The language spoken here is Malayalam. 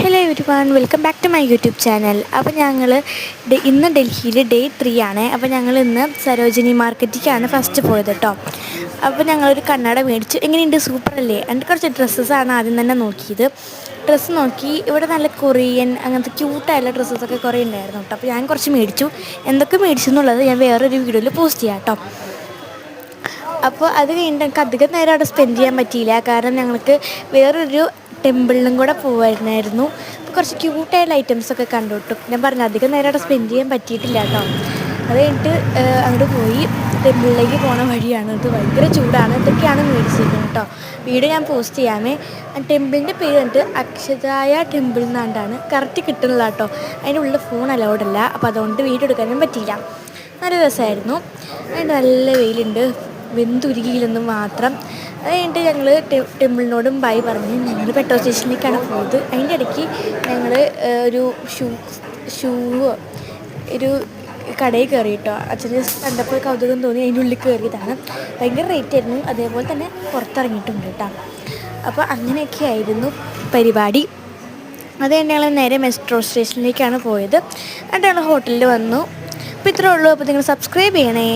Hello everyone, welcome back to my YouTube channel. അപ്പോൾ ഞങ്ങൾ ഇന്ന് ഡൽഹിയിൽ ഡേ 3 ആണ്. അപ്പോൾ ഞങ്ങൾ ഇന്ന് സരോജിനി മാർക്കറ്റിലേക്കാണ് ഫസ്റ്റ് പോയത് കേട്ടോ. അപ്പോൾ ഞങ്ങളൊരു കണ്ണട മേടിച്ചു. എങ്ങനെയുണ്ട്, സൂപ്പറല്ലേ? എൻ്റെ കുറച്ച് ഡ്രസ്സസ്സാണ് ആദ്യം തന്നെ നോക്കിയത്. ഡ്രസ്സ് നോക്കി ഇവിടെ നല്ല കൊറിയൻ അങ്ങനത്തെ ക്യൂട്ടായുള്ള ഡ്രസ്സസ്സൊക്കെ കുറേ ഉണ്ടായിരുന്നു കേട്ടോ. അപ്പോൾ ഞാൻ കുറച്ച് മേടിച്ചു. എന്തൊക്കെ മേടിച്ചു എന്നുള്ളത് ഞാൻ വേറൊരു വീഡിയോയിൽ പോസ്റ്റ് ചെയ്യാം കേട്ടോ. അപ്പോൾ അത് കഴിഞ്ഞിട്ട് ഞങ്ങൾക്ക് അധികം നേരം അവിടെ സ്പെൻഡ് ചെയ്യാൻ പറ്റിയില്ല. കാരണം ഞങ്ങൾക്ക് വേറൊരു ടെമ്പിളിലും കൂടെ പോകുമായിരുന്നു. അപ്പോൾ കുറച്ച് ക്യൂട്ടായിട്ടുള്ള ഐറ്റംസൊക്കെ കണ്ടു കിട്ടും. ഞാൻ പറഞ്ഞു അധികം നേരം അവിടെ സ്പെൻഡ് ചെയ്യാൻ പറ്റിയിട്ടില്ല കേട്ടോ. അത് കഴിഞ്ഞിട്ട് അങ്ങോട്ട് പോയി ടെമ്പിളിലേക്ക് പോണ വഴിയാണ്. ഇത് ഭയങ്കര ചൂടാണ്. ഇതൊക്കെയാണ് മേടിച്ചിരിക്കുന്നത് കേട്ടോ. വീഡിയോ ഞാൻ പോസ്റ്റ് ചെയ്യാമേ. ടെമ്പിളിൻ്റെ പേര് കണ്ടിട്ട് അക്ഷതായ ടെമ്പിൾ എന്നാണ്ടാണ് കറക്റ്റ് കിട്ടുന്നില്ല കേട്ടോ. അതിൻ്റെ ഉള്ളിൽ ഫോൺ അലൗഡല്ല. അപ്പോൾ അതുകൊണ്ട് വീഡിയോ എടുക്കാനും പറ്റിയില്ല. നല്ല രസമായിരുന്നു. അതിൻ്റെ നല്ല വെയിലുണ്ട്, വെന്തുരുകിയില്ലെന്ന് മാത്രം. അത് കഴിഞ്ഞിട്ട് ഞങ്ങൾ ടെമ്പിളിനോടും ബൈ പറഞ്ഞ് ഞങ്ങൾ പെട്രോൾ സ്റ്റേഷനിലേക്കാണ് പോയത്. അതിൻ്റെ ഇടയ്ക്ക് ഞങ്ങൾ ഒരു ഷൂ ഒരു കടയിൽ കയറി കേട്ടോ. അച്ഛന് കണ്ടപ്പോൾ കൗതുകം തോന്നി അതിൻ്റെ ഉള്ളിൽ കയറിയതാണ്. ഭയങ്കര റേറ്റ് ആയിരുന്നു. അതേപോലെ തന്നെ പുറത്തിറങ്ങിയിട്ടുണ്ട് കേട്ടോ. അപ്പോൾ അങ്ങനെയൊക്കെ ആയിരുന്നു പരിപാടി. അത് കഴിഞ്ഞ് ഞങ്ങൾ നേരെ മെട്രോ സ്റ്റേഷനിലേക്കാണ് പോയത്. എന്നിട്ട് ഞങ്ങൾ ഹോട്ടലിൽ വന്നു. അപ്പോൾ ഇത്രേ ഉള്ളൂ. അപ്പോൾ നിങ്ങൾ സബ്സ്ക്രൈബ് ചെയ്യണേ.